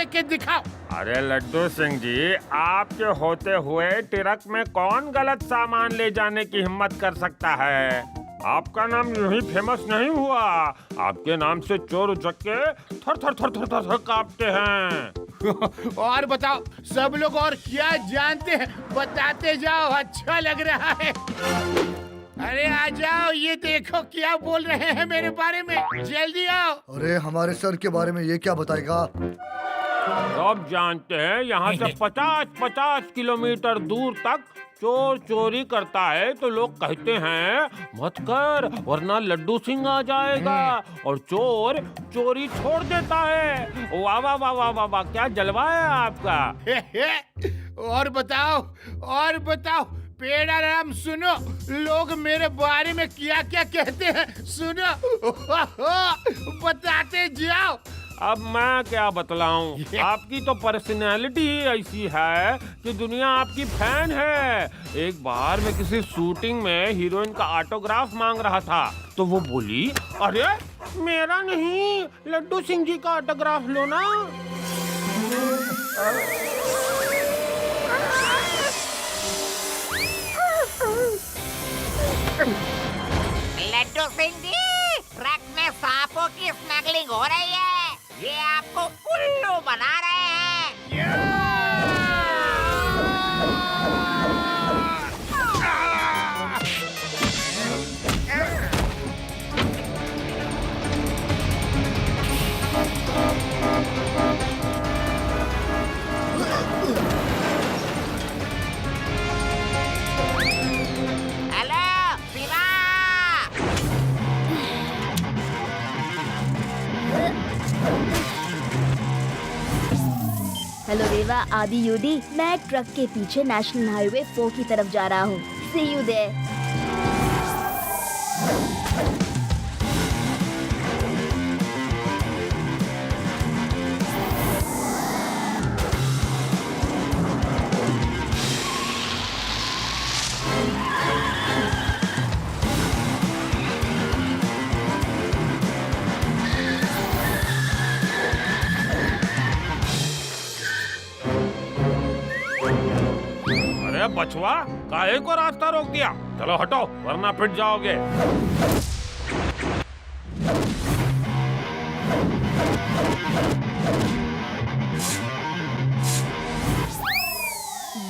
के दिखाओ। अरे लड्डू सिंह जी, आपके होते हुए ट्रक में कौन गलत सामान ले जाने की हिम्मत कर सकता है? आपका नाम यूं ही फेमस नहीं हुआ। आपके नाम से चोर उचक्के थर थर थर थर थर थर कांपते हैं। और बताओ, सब लोग और क्या जानते हैं? बताते जाओ, अच्छा लग रहा है। अरे आ जाओ, ये देखो क्या बोल रहे हैं मेरे बारे में, जल्दी आओ। अरे हमारे सर के बारे में ये क्या बताएगा? सब जानते हैं यहाँ से 50-50 किलोमीटर दूर तक चोर चोरी करता है तो लोग कहते हैं मत कर वरना लड्डू सिंह आ जाएगा, और चोर चोरी छोड़ देता है। वाह वाह वाह वाह वाह वाह, क्या जलवा है आपका। और बताओ, और बताओ पेड़ा राम, सुनो लोग मेरे बारे में क्या क्या कहते हैं, सुनो। बताते जाओ। अब मैं क्या बतलाऊं, आपकी तो पर्सनैलिटी ही ऐसी है कि दुनिया आपकी फैन है। एक बार मैं किसी शूटिंग में हीरोइन का ऑटोग्राफ मांग रहा था तो वो बोली, अरे मेरा नहीं, लड्डू सिंह जी का ऑटोग्राफ लो ना। लड्डू सिंह जी, ट्रक में सांपों की स्मगलिंग हो रही है। ये आपको उल्लू बना रहे हैं। हेलो शिवा। हेलो रेवा, आदि यूडी, मैं ट्रक के पीछे नेशनल हाईवे 4 की तरफ जा रहा हूँ। सी यू देयर। अरे बचवा, काहे को रास्ता रोक दिया? चलो हटो वरना पिट जाओगे।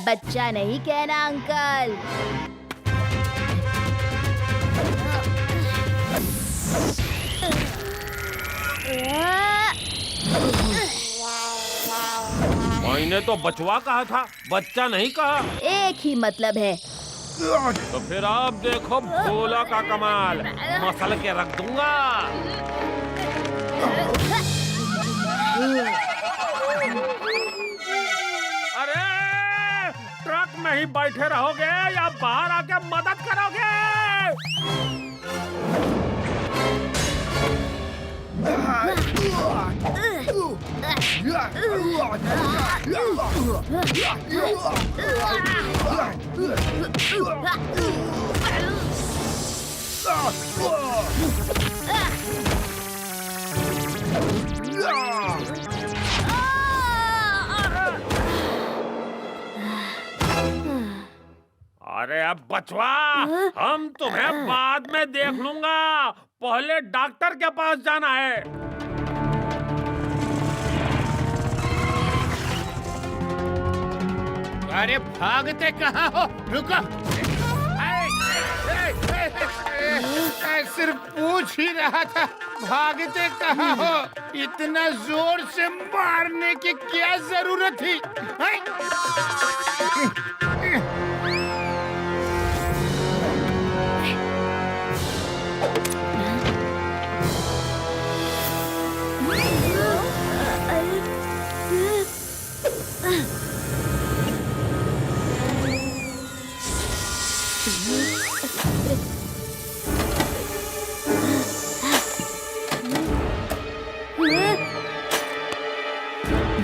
बच्चा नहीं कहना अंकल। मैंने तो बचवा कहा था, बच्चा नहीं कहा। एक ही मतलब है। तो फिर आप देखो भोला का कमाल, मसल के रख दूंगा। अरे ट्रक में ही बैठे रहोगे या बाहर आके मदद करोगे? अरे अब बचवा, हम तुम्हें बाद में देख लूंगा, पहले डॉक्टर के पास जाना है। अरे भागते कहाँ हो? रुको। सिर्फ पूछ ही रहा था, भागते कहाँ हो? इतना जोर से मारने की क्या जरूरत थी?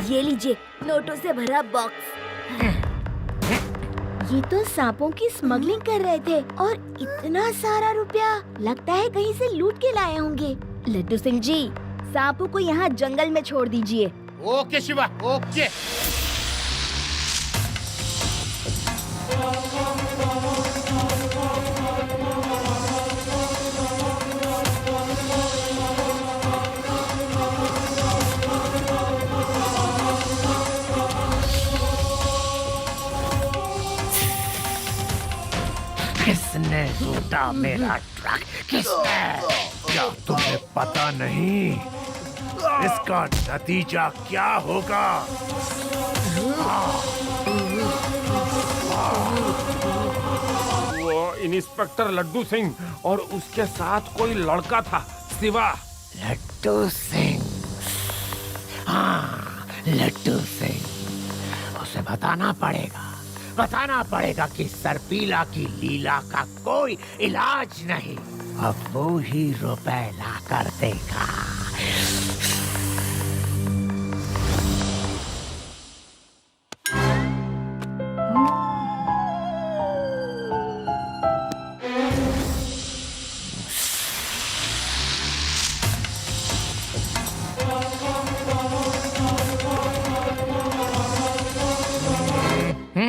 ये लीजिए, नोटों से भरा बॉक्स। ये तो सांपों की स्मगलिंग कर रहे थे और इतना सारा रुपया, लगता है कहीं से लूट के लाए होंगे। लड्डू सिंह जी, सांपों को यहाँ जंगल में छोड़ दीजिए। Okay Shiva, okay. किसने लूटा मेरा ट्रक? किसने? क्या तुम्हें पता नहीं इसका नतीजा क्या होगा? वो इंस्पेक्टर लड्डू सिंह और उसके साथ कोई लड़का था, शिवा। लड्डू सिंह, हाँ लड्डू सिंह। उसे बताना पड़ेगा कि सरपीला की लीला का कोई इलाज नहीं। अब वो ही रुपए ला कर देगा।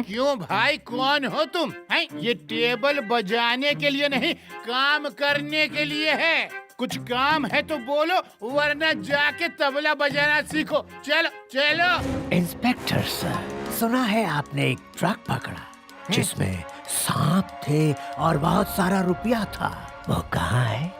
क्यों भाई, कौन हो तुम? हैं? ये टेबल बजाने के लिए नहीं, काम करने के लिए है। कुछ काम है तो बोलो, वरना जाके तबला बजाना सीखो। चलो चलो। इंस्पेक्टर सर, सुना है आपने एक ट्रक पकड़ा जिसमें सांप थे और बहुत सारा रुपया था। वो कहाँ है?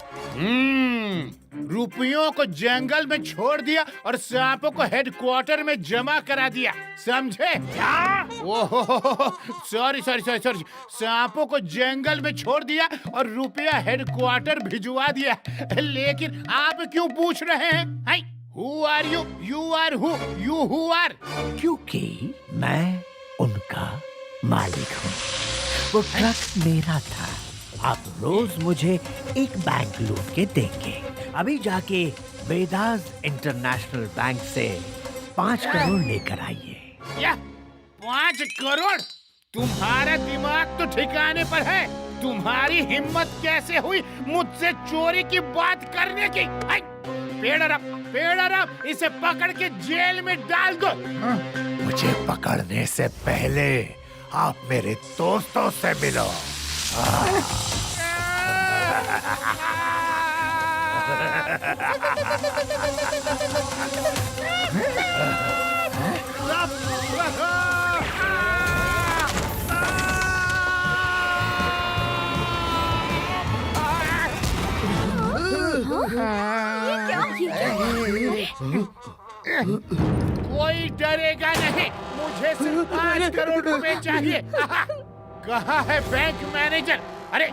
रुपयों को जंगल में छोड़ दिया और सांपों को हेडक्वार्टर में जमा करा दिया, समझे? क्या? ओहो, सॉरी। सांपों को जंगल में छोड़ दिया और रुपया हेडक्वार्टर भिजवा दिया। लेकिन आप क्यों पूछ रहे हैं? Who are you? You are who? You who are? क्योंकि मैं उनका मालिक हूँ। वो ट्रक मेरा था। आप रोज मुझे एक बैंक लूट के देंगे। अभी जाके वेदास इंटरनेशनल बैंक से 5 करोड़ लेकर आइए। क्या 5 करोड़? तुम्हारा दिमाग तो ठिकाने पर है। तुम्हारी हिम्मत कैसे हुई मुझसे चोरी की बात करने की? पेड़ अप, इसे पकड़ के जेल में डाल दो। मुझे पकड़ने से पहले आप मेरे दोस्तों से मिलो। कोई डरेगा नहीं, मुझे सिर्फ 5 करोड़ रुपए चाहिए। कहाँ है बैंक मैनेजर? अरे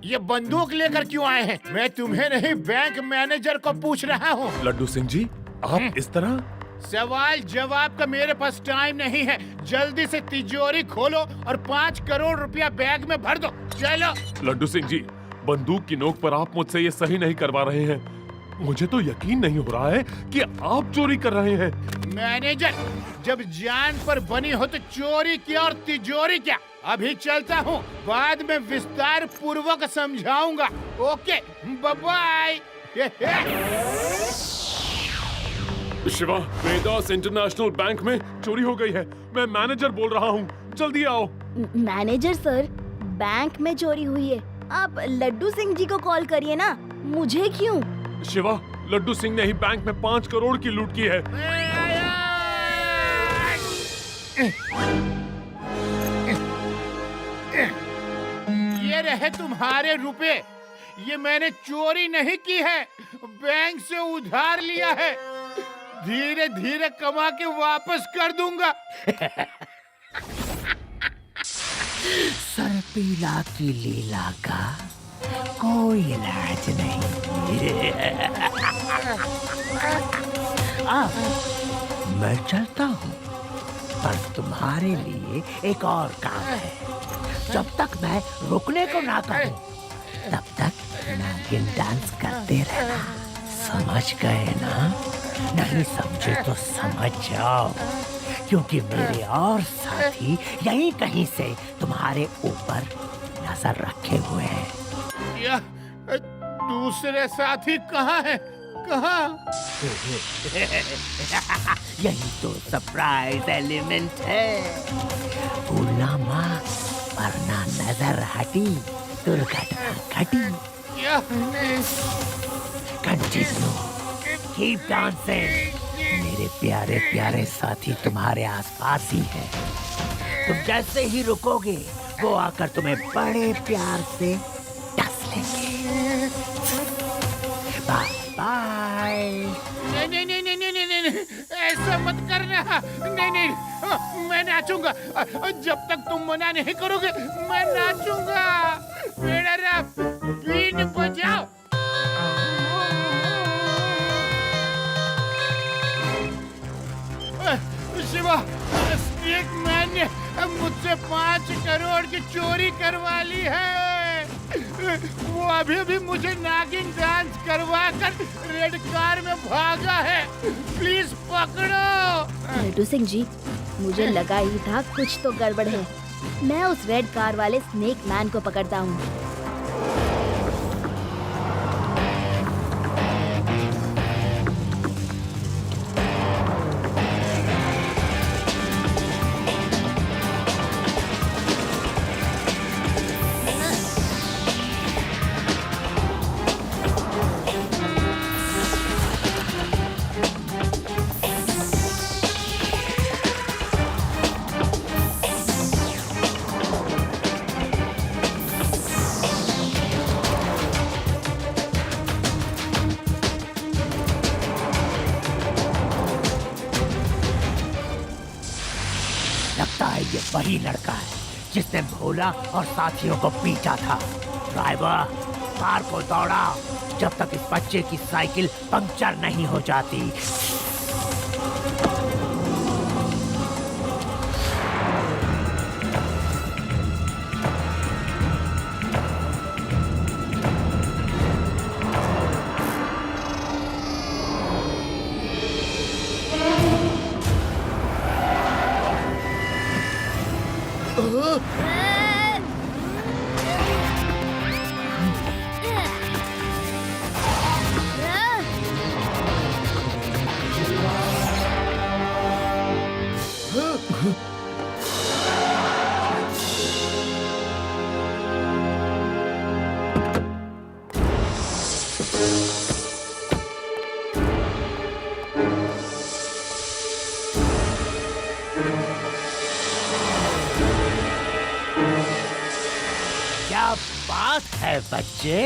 ये बंदूक लेकर क्यों आए हैं? मैं तुम्हें नहीं, बैंक मैनेजर को पूछ रहा हूँ। लड्डू सिंह जी, आप इस तरह? सवाल जवाब का मेरे पास टाइम नहीं है। जल्दी से तिजोरी खोलो और 5 करोड़ रुपया बैग में भर दो। चलो। लड्डू सिंह जी, बंदूक की नोक पर आप मुझसे ये सही नहीं करवा रहे हैं। मुझे तो यकीन नहीं हो रहा है कि आप चोरी कर रहे हैं। मैनेजर, जब जान पर बनी हो तो चोरी क्या और तिजोरी क्या? अभी चलता हूँ, बाद में विस्तार पूर्वक समझाऊंगा। Okay, bye. Shiva, Vedas international bank में चोरी हो गई है। मैं मैनेजर बोल रहा हूँ, जल्दी आओ। मैनेजर सर, बैंक में चोरी हुई है। आप लड्डू सिंह जी को कॉल करिए ना, मुझे क्यों? शिवा, लड्डू सिंह ने ही बैंक में 5 करोड़ की लूट की है। ये रहे तुम्हारे रुपए। ये मैंने चोरी नहीं की है, बैंक से उधार लिया है। धीरे धीरे कमा के वापस कर दूंगा। सरपीला की लीला का कोई इलाज नहीं। मैं चलता हूँ, पर तुम्हारे लिए एक और काम है। जब तक मैं रुकने को ना कहूँ, तब तक नागिन डांस करते रहना। समझ गए ना? नहीं समझे तो समझ जाओ, क्योंकि मेरे और साथी यहीं कहीं से तुम्हारे ऊपर नजर रखे हुए हैं। दूसरे साथी कहाँ हैं? कहाँ? यही तो सरप्राइज एलिमेंट है। भूलना मत, वरना नजर हटी दुर्घटना घटी। क्या? Continue, keep dancing. मेरे प्यारे प्यारे साथी तुम्हारे आसपास ही हैं। तुम जैसे ही रुकोगे वो आकर तुम्हें बड़े प्यार से डस लेंगे। Bye bye. नहीं नहीं नहीं नहीं नहीं नहीं नहीं, ऐसा मत करना। नहीं नहीं, मैं नाचूंगा। जब तक तुम मना नहीं करोगे मैं नाचूंगा। मेरा रब बीन बजाओ। शिवा, स्नेक मैन ने मुझसे 5 करोड़ की चोरी करवा ली है। वो अभी अभी मुझे नागिन डांस करवा कर रेड कार में भागा है। प्लीज पकड़ो। लड्डू सिंह जी, मुझे लगा ही था कुछ तो गड़बड़ है। मैं उस रेड कार वाले स्नेक मैन को पकड़ता हूँ। लगता है ये वही लड़का है जिसने भोला और साथियों को पीटा था। ड्राइवर, कार को दौड़ा जब तक इस बच्चे की साइकिल पंक्चर नहीं हो जाती। क्या बात है बच्चे,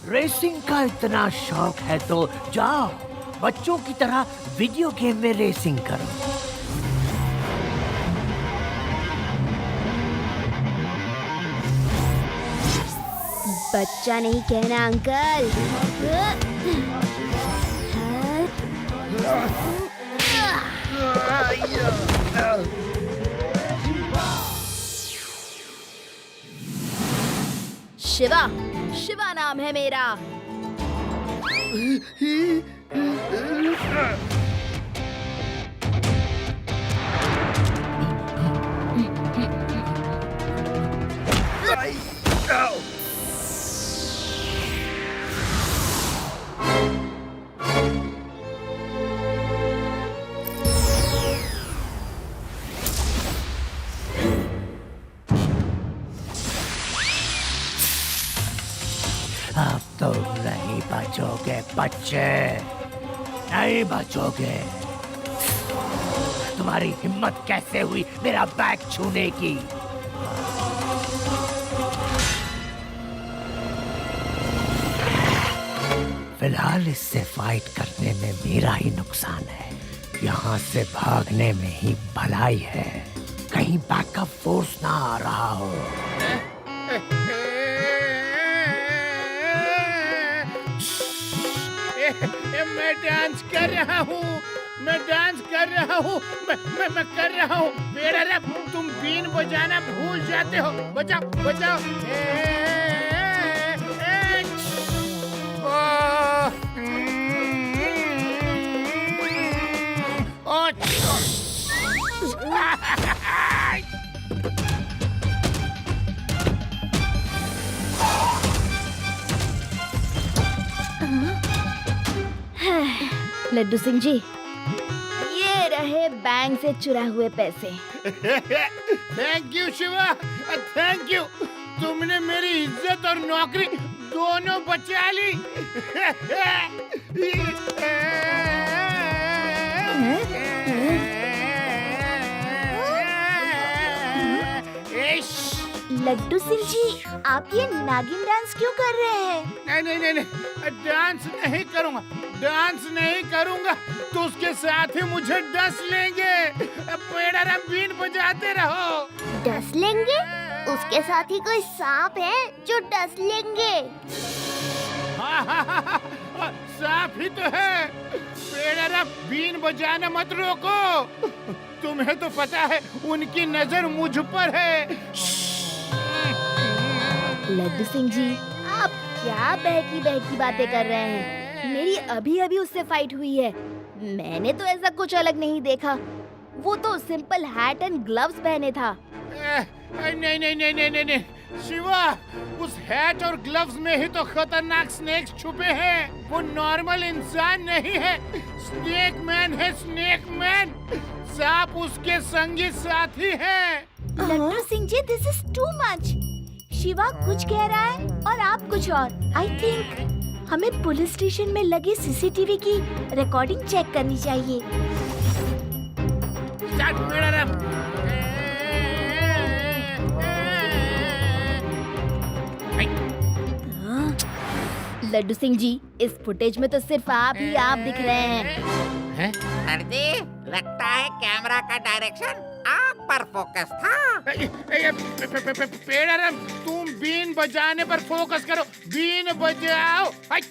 रेसिंग का इतना शौक है तो जाओ बच्चों की तरह वीडियो गेम में रेसिंग करो। बच्चा नहीं कहना अंकल। शिवा, शिवा नाम है मेरा। अब तो नहीं बचोगे बच्चे, नहीं बचोगे। तुम्हारी हिम्मत कैसे हुई मेरा बैग छूने की? फिलहाल इससे फाइट करने में मेरा ही नुकसान है, यहाँ से भागने में ही भलाई है। कहीं बैकअप फोर्स ना आ रहा हो। मैं डांस कर रहा हूँ, मैं डांस कर रहा हूँ, मैं कर रहा हूँ। मेरा रब, तुम बीन बजाना भूल जाते हो। बजाओ बजाओ। है लड्डू सिंह जी, ये रहे बैंक से चुराए हुए पैसे। Thank you Shiva, thank you. तुमने मेरी इज्जत और नौकरी दोनों बचा ली। लड्डू सिंह जी, आप ये नागिन डांस क्यों कर रहे हैं? नहीं, डांस नहीं करूँगा, डांस नहीं करूँगा तो उसके साथ ही मुझे डस लेंगे। पेड़ा बीन बजाते रहो। डस लेंगे? उसके साथ ही कोई सांप है जो डस लेंगे? सांप ही तो है। पेड़ा बीन बजाना मत रोको। तुम्हें तो पता है उनकी नजर मुझ पर है। लड्डू सिंह जी, आप क्या बहकी बातें कर रहे हैं? मेरी अभी उससे फाइट हुई है। मैंने तो ऐसा कुछ अलग नहीं देखा। वो तो सिंपल हैट एंड ग्लव्स पहने था। नहीं शिवा, उस हैट और ग्लव्स में ही तो खतरनाक स्नेक्स छुपे हैं। वो नॉर्मल इंसान नहीं है, स्नेक मैन है, स्नेक मैन। सांप उसके संगी साथी हैं। Laddu Singh ji, this is too much. Shiva कुछ कह रहा है और आप कुछ और। आई थिंक हमें पुलिस स्टेशन में लगे सीसीटीवी की रिकॉर्डिंग चेक करनी चाहिए। लड्डू सिंह जी, इस फुटेज में तो सिर्फ आप ही आप दिख रहे हैं। सर जी, लगता है कैमरा का डायरेक्शन आप पर फोकस था। पेड़ा, तुम बीन बजाने पर फोकस करो। बीन बजाओ। 1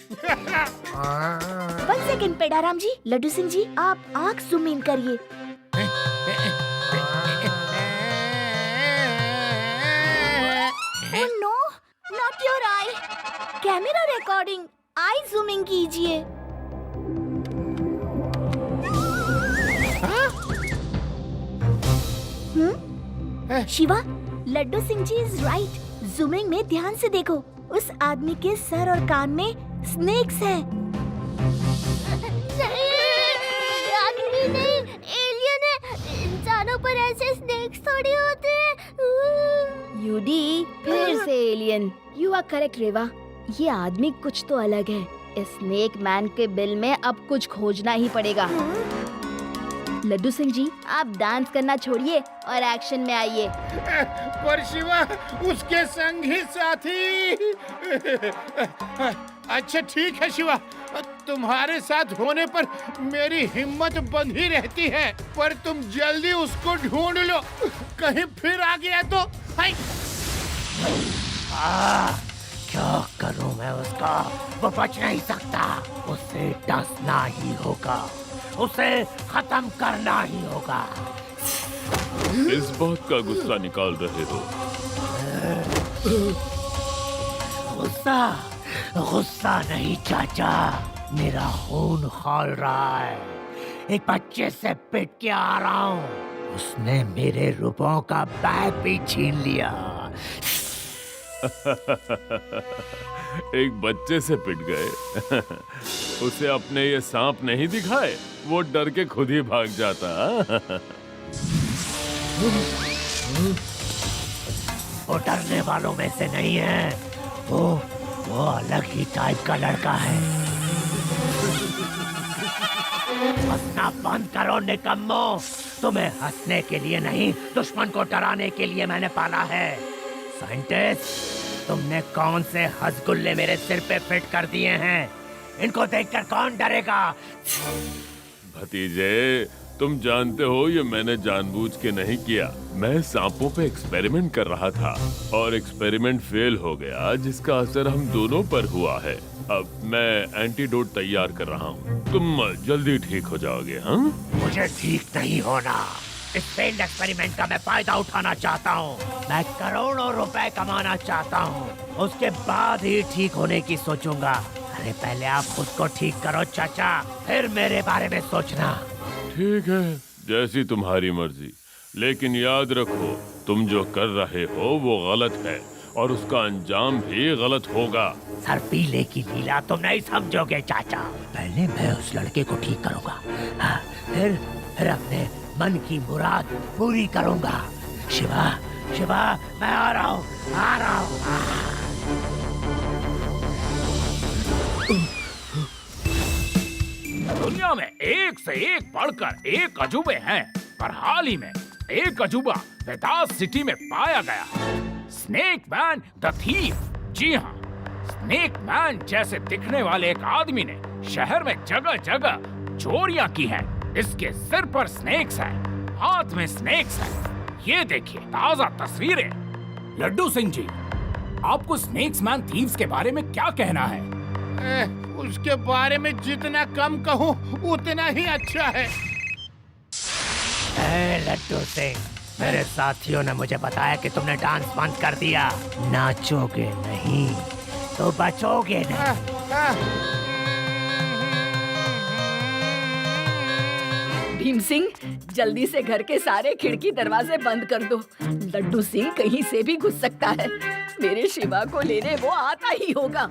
सेकंड पेड़ाराम जी। लड्डू सिंह जी, आप आँख जूम इन करिए। Oh no, not your eye. Camera recording, I zooming कीजिए। शिवा, लड्डू सिंह जी इज राइट। जूमिंग में ध्यान से देखो, उस आदमी के सर और कान में स्नेक्स हैं। नहीं, एलियन है। इंसानों पर ऐसे स्नेक्स थोड़ी होते हैं। यूडी, फिर से एलियन। यू आर करेक्ट रेवा, ये आदमी कुछ तो अलग है। इस स्नेक मैन के बिल में अब कुछ खोजना ही पड़ेगा। लड्डू सिंह जी, आप डांस करना छोड़िए और एक्शन में आइए। पर शिवा, उसके संगी साथी। अच्छा ठीक है शिवा, तुम्हारे साथ होने पर मेरी हिम्मत बंधी रहती है, पर तुम जल्दी उसको ढूंढ लो, कहीं फिर आ गया तो। क्या करूं मैं उसका? वो बच नहीं सकता। उसे डसना ही होगा, उसे खत्म करना ही होगा। इस बात का गुस्सा निकाल रहे हो? गुस्सा नहीं चाचा, मेरा खून खौल रहा है। एक बच्चे से पिट के आ रहा हूँ। उसने मेरे रुपयों का बैग भी छीन लिया। एक बच्चे से पिट गए। उसे अपने ये सांप नहीं दिखाए, वो डर के खुद ही भाग जाता। वो डरने वालों में से नहीं है। वो अलग ही टाइप का लड़का है। हंसना बंद करो निकम्मो। तुम्हें हंसने के लिए नहीं, दुश्मन को डराने के लिए मैंने पाला है। साइंटिस्ट, तुमने कौन से हंसगुल्ले मेरे सिर पे फिट कर दिए हैं? इनको देखकर कौन डरेगा? भतीजे, तुम जानते हो ये मैंने जानबूझ के नहीं किया। मैं सांपों पे एक्सपेरिमेंट कर रहा था और एक्सपेरिमेंट फेल हो गया, जिसका असर हम दोनों पर हुआ है। अब मैं एंटीडोट तैयार कर रहा हूँ, तुम जल्दी ठीक हो जाओगे। हाँ, मुझे ठीक नहीं होना। इस फेल्ड एक्सपेरिमेंट का मैं फायदा उठाना चाहता हूँ। मैं करोड़ों रुपए कमाना चाहता हूँ, उसके बाद ही ठीक होने की सोचूंगा। अरे पहले आप खुद को ठीक करो चाचा, फिर मेरे बारे में सोचना। ठीक है, जैसी तुम्हारी मर्जी, लेकिन याद रखो तुम जो कर रहे हो वो गलत है और उसका अंजाम भी गलत होगा। सर पीले की लीला तुम नहीं समझोगे चाचा। पहले मैं उस लड़के को ठीक करूंगा, हाँ, फिर अपने मन की मुराद पूरी करूंगा। शिवा शिवा मैं आ रहा हूँ। दुनिया में एक से एक बढ़कर एक अजूबे हैं, पर हाल ही में एक अजूबा वेदास सिटी में पाया गया। Snake man the thief. जी हाँ, स्नेक मैन जैसे दिखने वाले एक आदमी ने शहर में जगह जगह चोरियां की हैं। इसके सिर पर स्नेक्स हैं, हाथ में स्नेक्स हैं। ये देखिए ताजा तस्वीरें। लड्डू सिंह जी, आपको स्नेक्स मैन थीव्स के बारे में क्या कहना है? उसके बारे में जितना कम कहूँ उतना ही अच्छा है। लड्डू सिंह, मेरे साथियों ने मुझे बताया कि तुमने डांस बंद कर दिया। नाचोगे नहीं तो बचोगे नहीं। भीम सिंह, जल्दी से घर के सारे खिड़की दरवाजे बंद कर दो। लड्डू सिंह कहीं से भी घुस सकता है। मेरे शिवा को लेने वो आता ही होगा।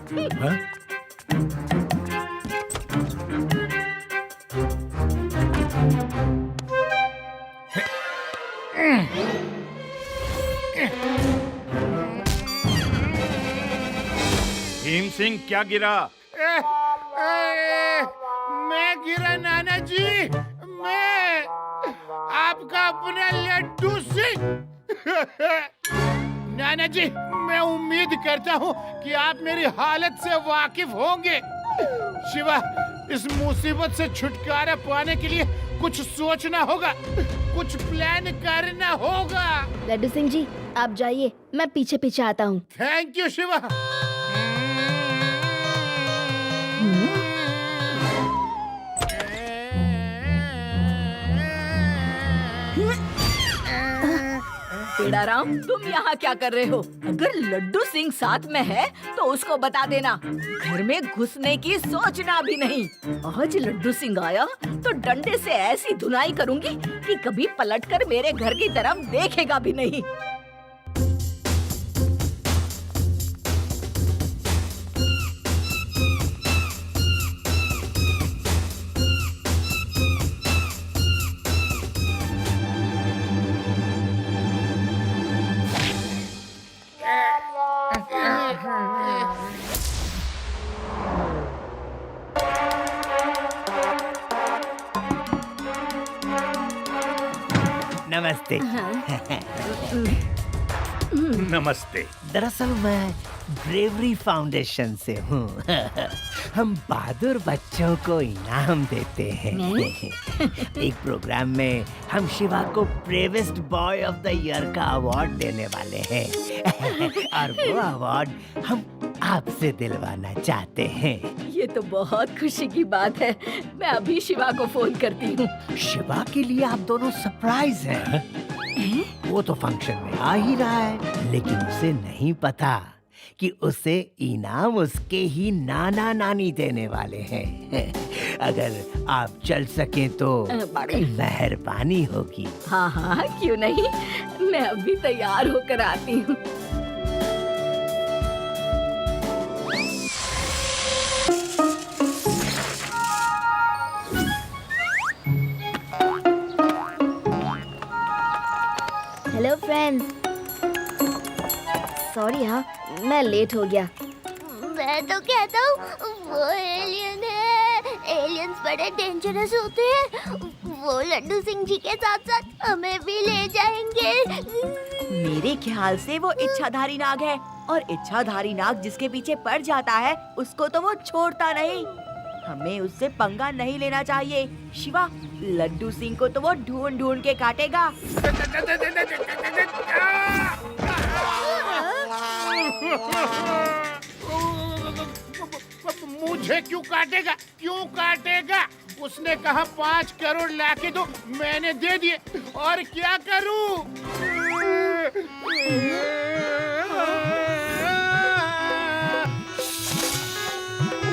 भीम सिंह क्या गिरा? मैं गिरा नाना जी, मैं आपका अपना लड्डू सिंह। नाना जी, मैं उम्मीद करता हूँ कि आप मेरी हालत से वाकिफ होंगे। शिवा, इस मुसीबत से छुटकारा पाने के लिए कुछ सोचना होगा, कुछ प्लान करना होगा। लड्डू सिंह जी, आप जाइए, मैं पीछे पीछे आता हूँ। Thank you Shiva. पेड़ाराम, तुम यहाँ क्या कर रहे हो? अगर लड्डू सिंह साथ में है तो उसको बता देना, घर में घुसने की सोचना भी नहीं। आज लड्डू सिंह आया तो डंडे से ऐसी धुनाई करूंगी कि कभी पलटकर मेरे घर की तरफ देखेगा भी नहीं। नमस्ते। नमस्ते। दरअसल मैं ब्रेवरी फाउंडेशन से हूँ। हम बहादुर बच्चों को इनाम देते हैं। एक प्रोग्राम में हम शिवा को bravest boy of the year का अवार्ड देने वाले हैं। और वो अवार्ड हम आपसे दिलवाना चाहते हैं। ये तो बहुत खुशी की बात है। मैं अभी शिवा को फोन करती हूँ। शिवा के लिए आप दोनों सरप्राइज हैं। वो तो फंक्शन में आ ही रहा है, लेकिन उसे नहीं पता कि उसे इनाम उसके ही नाना नानी देने वाले हैं। अगर आप चल सके तो बड़ी मेहरबानी होगी। हाँ हाँ, क्यों नहीं, मैं अभी तैयार होकर आती हूँ। हेलो फ्रेंड्स, सॉरी हाँ, मैं लेट हो गया। मैं तो कहता हूँ वो एलियन है। एलियंस बड़े डेंजरस होते हैं। वो लड्डू सिंह जी के साथ साथ हमें भी ले जाएंगे। मेरे ख्याल से वो इच्छाधारी नाग है, और इच्छाधारी नाग जिसके पीछे पड़ जाता है उसको तो वो छोड़ता नहीं। हमें उससे पंगा नहीं लेना चाहिए। शिवा, लड्डू सिंह को तो वो ढूंढ ढूंढ के काटेगा। मुझे क्यों काटेगा? क्यों काटेगा? उसने कहा 5 करोड़ लाके दो, मैंने दे दिए, और क्या करूं?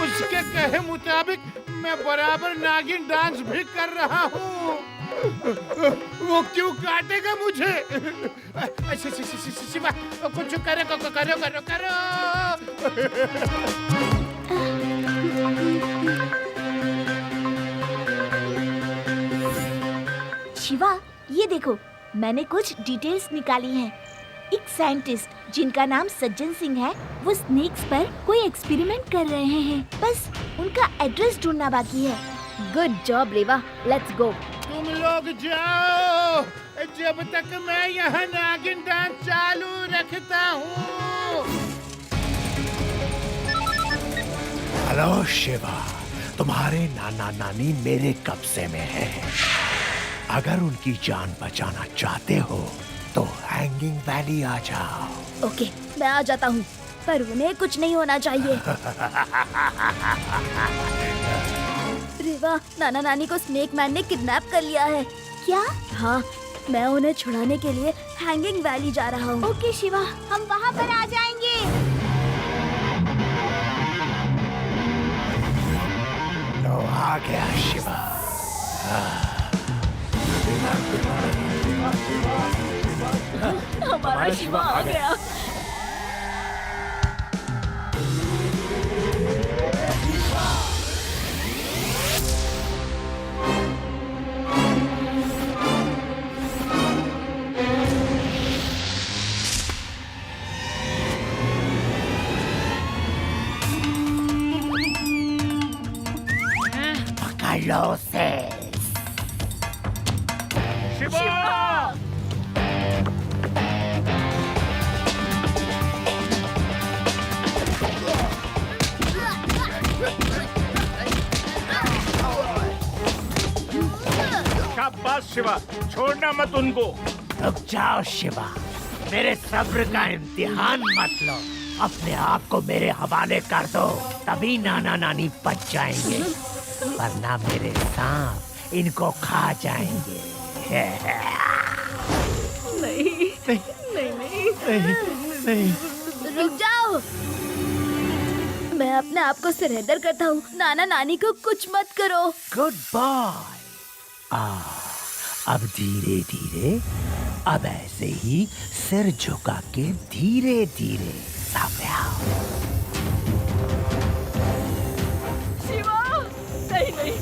उसके कहे मुताबिक मैं बराबर नागिन डांस भी कर रहा हूँ। वो क्यों काटेगा मुझे? शिवा कुछ करो करो करो करो। शिवा, ये देखो, मैंने कुछ डिटेल्स निकाली हैं। एक साइंटिस्ट जिनका नाम सज्जन सिंह है, वो स्नेक्स पर कोई एक्सपेरिमेंट कर रहे हैं। बस उनका एड्रेस ढूंढना बाकी है। Good job Reva, let's go. तुम लोग जाओ जब तक मैं यहाँ नागिन डांस चालू रखता हूँ। हेलो शिवा, तुम्हारे नाना नानी मेरे कब्जे में है। अगर उनकी जान बचाना चाहते हो तो हैंगिंग वैली आ जाओ। ओके, मैं आ जाता हूँ, पर उन्हें कुछ नहीं होना चाहिए। रेवा, नाना नानी को स्नेक मैन ने किडनैप कर लिया है। क्या? हाँ, मैं उन्हें छुड़ाने के लिए हैंगिंग वैली जा रहा हूँ। ओके शिवा, हम वहाँ पर आ जाएंगे। लो आ गया शिवा। हमारा शिवा आ गया। पकड़ लो उसे। शाबाश शिवा, छोड़ना मत उनको। रुक जाओ शिवा, मेरे सब्र का इम्तिहान मत लो। अपने आप को मेरे हवाले कर दो, तभी नाना नानी बच जाएंगे, वरना मेरे सांप इनको खा जाएंगे। नहीं नहीं नहीं। रुक जाओ, मैं अपने आप को सरेंडर करता हूँ। नाना नानी को कुछ मत करो। Good boy. अब धीरे धीरे, अब ऐसे ही सिर झुका के धीरे धीरे सामने आओ। शिवा, नहीं नहीं,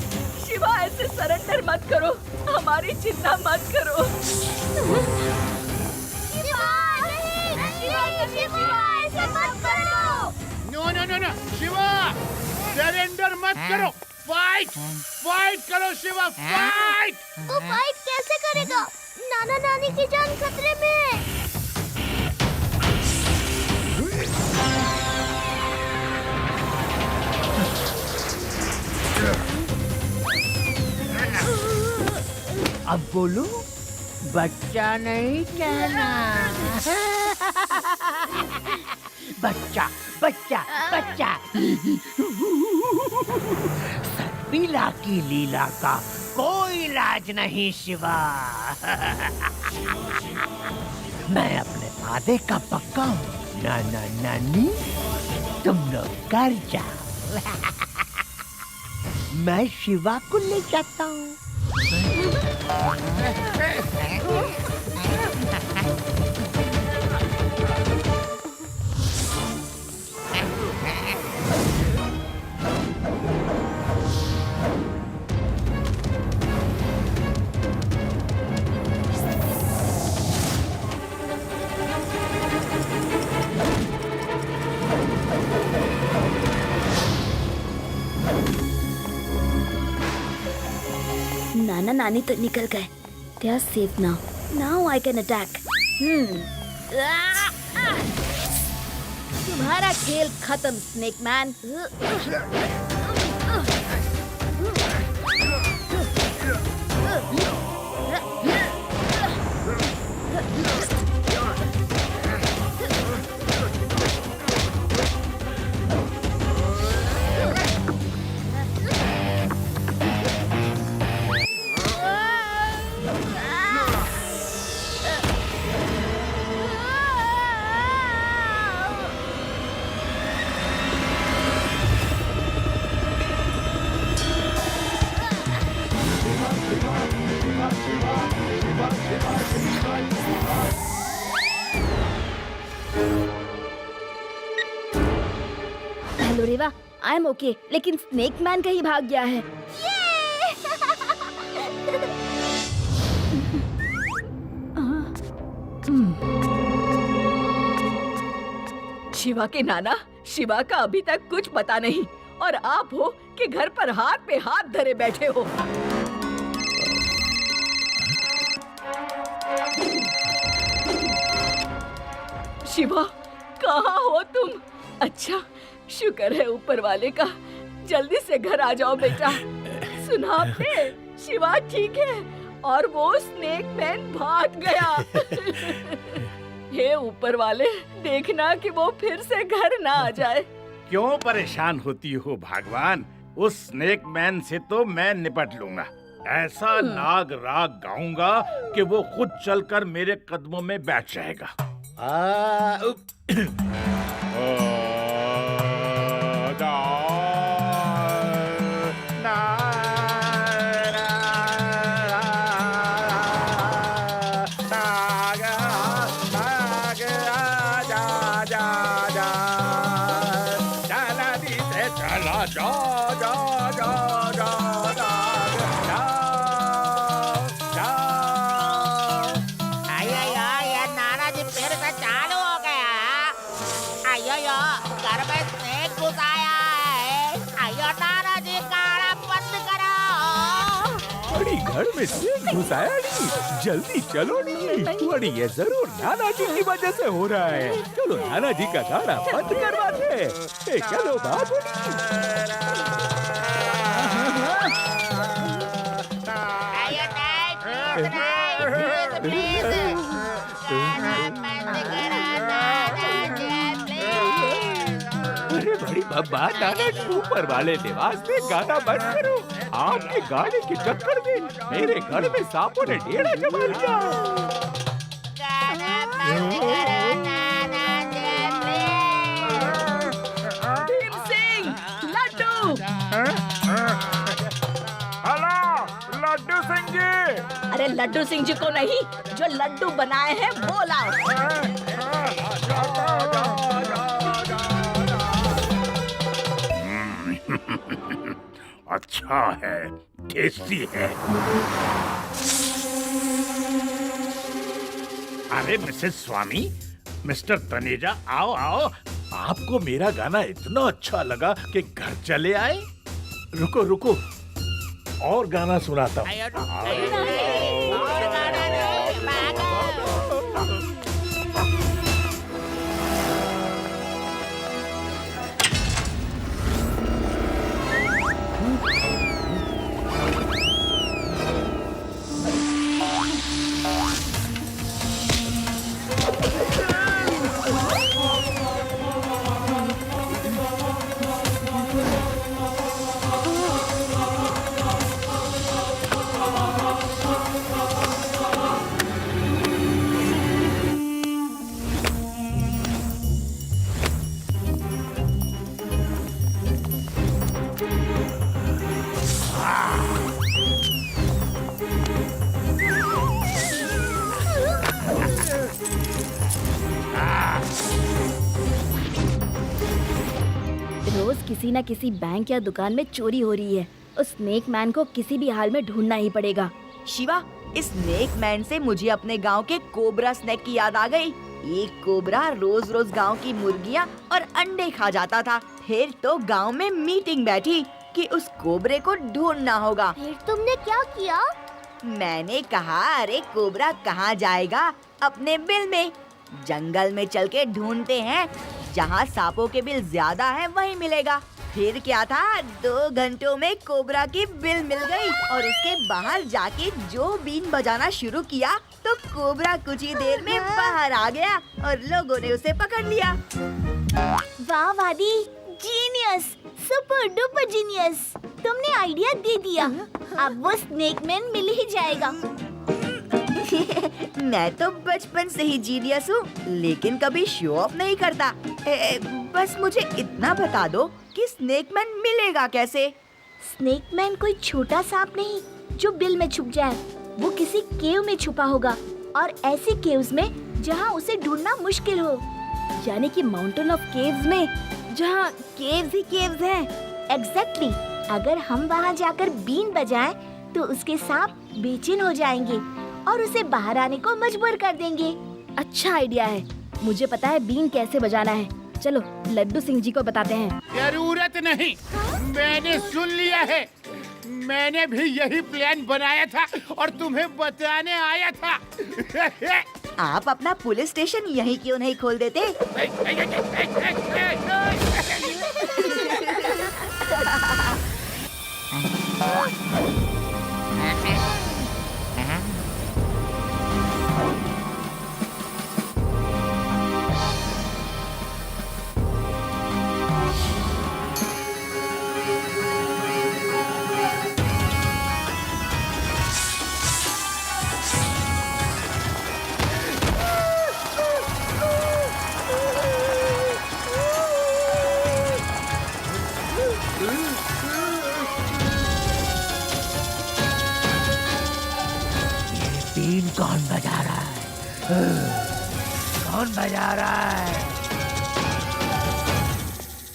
शिवा ऐसे सरेंडर मत करो, हमारी चिंता मत करो। शिवा, ऐसा मत करो। No no no no Shiva, surrender मत करो। फाइट फाइट करो शिवा, फाइट। वो फाइट कैसे करेगा? नाना नानी की जान खतरे में। अब बोलो, बच्चा नहीं कहना। बच्चा बच्चा बच्चा। सर्पिला की लीला का कोई इलाज नहीं शिवा। मैं अपने वादे का पक्का हूँ। नाना नानी, तुम लोग कर जाओ। मैं शिवा को ले जाता हूँ। नाना नानी तो निकल गए। They are safe now. Now I can attack. तुम्हारा खेल खत्म, snake man. Hello Reva, I am okay, लेकिन स्नेक मैन कहीं भाग गया है। शिवा के नाना, शिवा का अभी तक कुछ पता नहीं और आप हो कि घर पर हाथ पे हाथ धरे बैठे हो। शिवा, कहाँ हो तुम? अच्छा, शुक्र है ऊपर वाले का। जल्दी से घर आ जाओ बेटा। सुना आपने? शिवा ठीक है और वो स्नेक मैन भाग गया। हे ऊपर वाले, देखना कि वो फिर से घर ना आ जाए। क्यों परेशान होती हो भगवान? उस स्नेक मैन से तो मैं निपट लूंगा। ऐसा नाग राग गाऊंगा कि वो खुद चलकर मेरे कदमों में बैठ जाएगा। घर में स्नेक घुसाया नहीं, जल्दी चलो नहीं। बड़ी ये जरूर नाना जी की वजह से हो रहा है। चलो नाना जी का गाना बंद करवाते हैं। चलो बाबू। अरे बड़ी बब्बा, नाना जी ऊपर वाले देवास ने गाना बंद करो। आपके गाने के चक्कर में मेरे घर में सांपों ने डेरा जमा लिया। भीम सिंह, लड्डू। हेलो, लड्डू सिंह जी। अरे लड्डू सिंह जी को नहीं, जो लड्डू बनाए हैं वो लाओ। अच्छा है, टेस्टी है। अरे मिसेस स्वामी, मिस्टर तनेजा, आओ आओ। आपको मेरा गाना इतना अच्छा लगा कि घर चले आए। रुको रुको, और गाना सुनाता हूँ। रोज किसी न किसी बैंक या दुकान में चोरी हो रही है। उस स्नेक मैन को किसी भी हाल में ढूंढना ही पड़ेगा। शिवा, इस स्नेक मैन से मुझे अपने गांव के कोबरा स्नेक की याद आ गई। एक कोबरा रोज रोज गांव की मुर्गियां और अंडे खा जाता था। फिर तो गांव में मीटिंग बैठी कि उस कोबरे को ढूंढना होगा। फिर तुमने क्या किया? मैंने कहा, अरे कोबरा कहाँ जाएगा, अपने बिल में। जंगल में चल के ढूंढते हैं, जहाँ सांपों के बिल ज्यादा हैं वहीं मिलेगा। फिर क्या था, 2 घंटों में कोबरा की बिल मिल गई और उसके बाहर जाके जो बीन बजाना शुरू किया तो कोबरा कुछ ही देर में बाहर आ गया और लोगों ने उसे पकड़ लिया। वाह वादी, जीनियस, सुपर डुपर जीनियस। तुमने आइडिया दे दिया। अब वो स्नेक मैन मिल ही जाएगा। मैं तो बचपन से ही जीनियस हूँ, लेकिन कभी शो ऑफ नहीं करता। बस मुझे इतना बता दो कि स्नेक मैन मिलेगा कैसे? स्नेक मैन कोई छोटा सांप नहीं जो बिल में छुप जाए। वो किसी केव में छुपा होगा और ऐसे केव्स में जहाँ उसे ढूंढना मुश्किल हो। यानी कि माउंटेन ऑफ केव्स में जहाँ केव्स ही केव्स हैं। एग्जैक्टली अगर हम वहाँ जाकर बीन बजाएं तो उसके सांप बेचैन हो जाएंगे और उसे बाहर आने को मजबूर कर देंगे। अच्छा आइडिया है। मुझे पता है बीन कैसे बजाना है। चलो लड्डू सिंह जी को बताते हैं। जरूरत नहीं, मैंने सुन लिया है। मैंने भी यही प्लान बनाया था और तुम्हें बताने आया था। आप अपना पुलिस स्टेशन यहीं क्यों नहीं खोल देते? बीन कौन बजा रहा है? कौन बजा रहा है?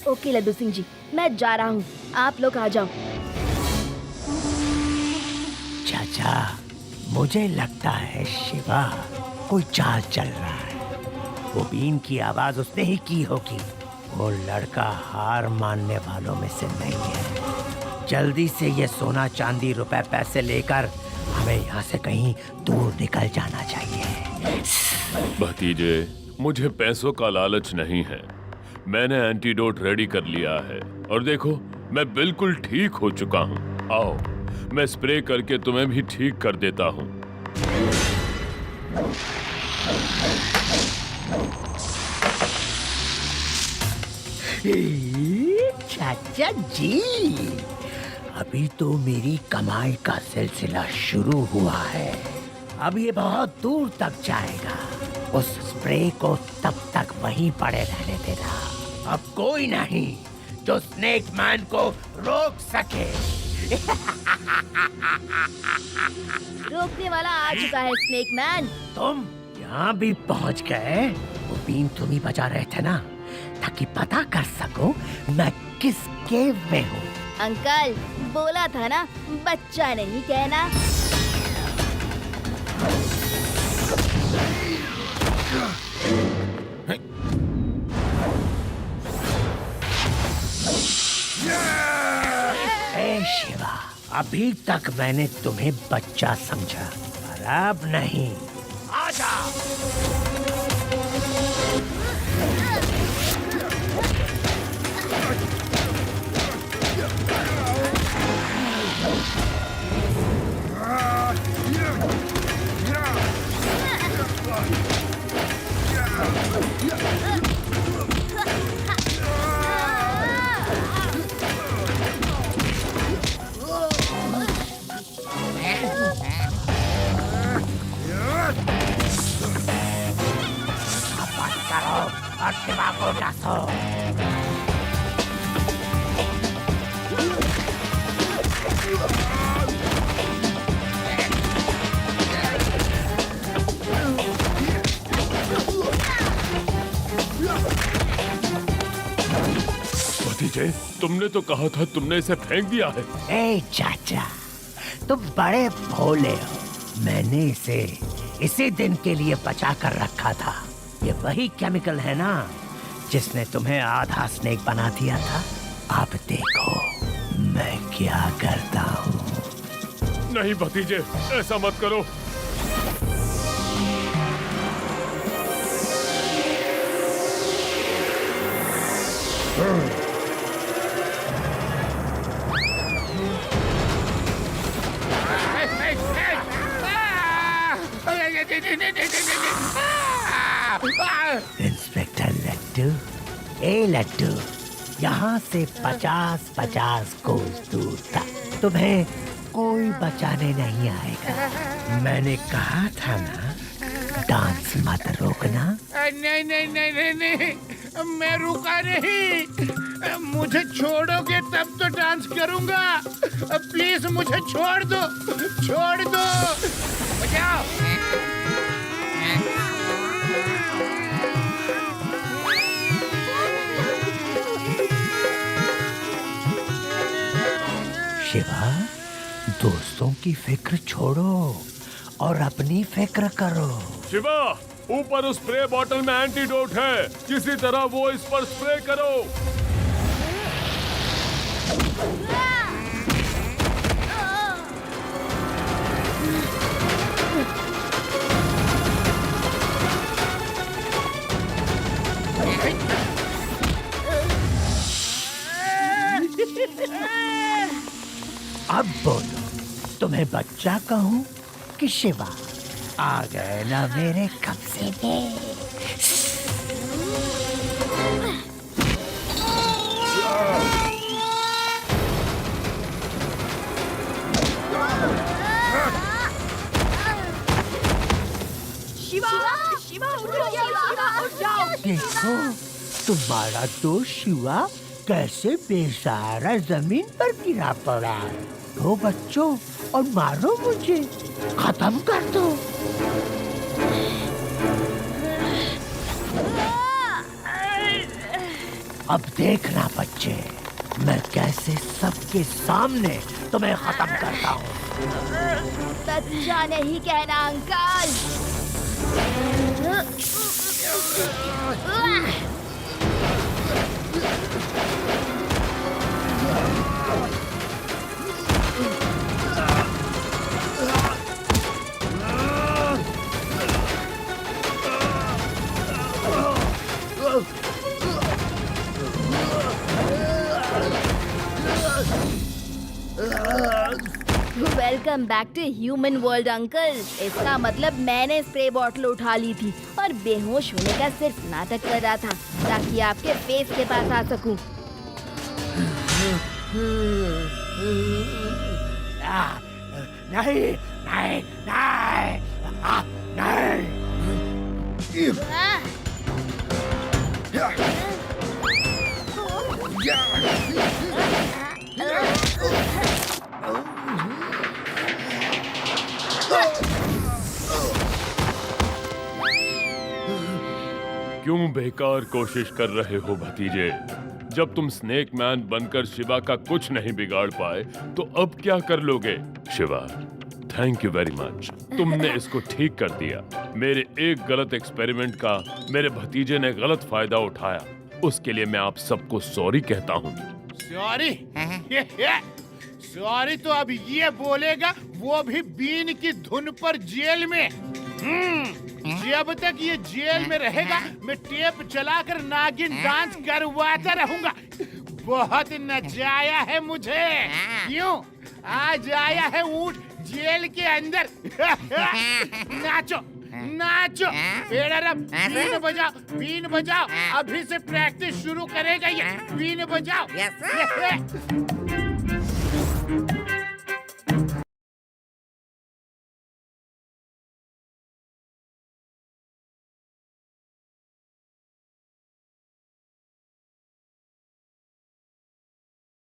ओके लड्डू सिंह जी, मैं जा रहा हूँ, आप लोग आ जाओ। चाचा, मुझे लगता है शिवा कोई चाल चल रहा है। वो बीन की आवाज उसने ही की होगी। वो लड़का हार मानने वालों में से नहीं है। जल्दी से ये सोना चांदी रुपए पैसे लेकर हमें यहाँ से कहीं दूर निकल जाना चाहिए। भतीजे, मुझे पैसों का लालच नहीं है। मैंने एंटीडोट रेडी कर लिया है और देखो मैं बिल्कुल ठीक हो चुका हूँ। आओ, मैं स्प्रे करके तुम्हें भी ठीक कर देता हूँ। चाचा जी, अभी तो मेरी कमाई का सिलसिला शुरू हुआ है। अब ये बहुत दूर तक जाएगा। उस स्प्रे को तब तक वहीं पड़े रहने देना। अब कोई नहीं जो स्नेक मैन को रोक सके। रोकने वाला आ चुका है स्नेक मैन। तुम यहाँ भी पहुँच गए? वो बीन तुम ही बजा रहे थे ना, ताकि पता कर सको मैं किस केव में हूँ। अंकल, बोला था ना बच्चा नहीं कहना। ए शिवा, अभी तक मैंने तुम्हें बच्चा समझा, पर अब नहीं। आजा। और शिवा को डांसो। भतीजे, तुमने तो कहा था तुमने इसे फेंक दिया है। ए चाचा, तुम बड़े भोले हो। मैंने इसे इसी दिन के लिए बचा कर रखा था। ये वही केमिकल है ना जिसने तुम्हें आधा स्नेक बना दिया था। अब देखो मैं क्या करता हूँ। नहीं भतीजे, ऐसा मत करो। इंस्पेक्टर लड्डू, ए लड्डू, यहाँ से 50-50 कोस दूर तक तुम्हें कोई बचाने नहीं आएगा। मैंने कहा था ना, डांस मत रोकना। नहीं नहीं नहीं नहीं नहीं, मैं रुका नहीं। मुझे छोड़ोगे तब तो डांस करूंगा। प्लीज मुझे छोड़ दो, छोड़ दो। बचाओ। की फिक्र छोड़ो और अपनी फिक्र करो। शिवा, ऊपर उस स्प्रे बॉटल में एंटीडोट है, किसी तरह वो इस पर स्प्रे करो। अब बोलो, तुम्हें बच्चा कहूँ कि शिवा? आ गए ना मेरे कब्जे में। शिवा, शिवा उठ जाओ, शिवा उठ जाओ। देखो, तुम्हारा दोस्त शिवा कैसे बेसहारा जमीन पर गिरा पड़ा है। दो बच्चों और मारो मुझे, खत्म कर दो। अब देखना बच्चे, मैं कैसे सबके सामने तुम्हें खत्म करता हूँ। सच्चा नहीं कहना uncle. Welcome back to human world uncle. इसका मतलब मैंने स्प्रे बॉटल उठा ली थी और बेहोश होने का सिर्फ नाटक कर रहा था ताकि आपके फेस के पास आ सकूं। नहीं, नहीं, नहीं, नहीं। क्यों बेकार कोशिश कर रहे हो भतीजे? जब तुम स्नेक मैन बनकर शिवा का कुछ नहीं बिगाड़ पाए तो अब क्या कर लोगे? Shiva, thank you very much, तुमने इसको ठीक कर दिया। मेरे एक गलत एक्सपेरिमेंट का मेरे भतीजे ने गलत फायदा उठाया, उसके लिए मैं आप सबको सॉरी कहता हूँ। सॉरी? सॉरी तो अब ये बोलेगा, वो भी बीन की धुन पर जेल में। जब तक ये जेल में रहेगा मैं टेप चलाकर नागिन डांस करवाता रहूंगा। बहुत नचाया है मुझे। क्यों? आज आया है ऊंट जेल के अंदर। नाचो नाचो, पेड़रम, बीन बजाओ, बीन बजाओ। अभी से प्रैक्टिस शुरू करेगा ये। बीन बजाओ।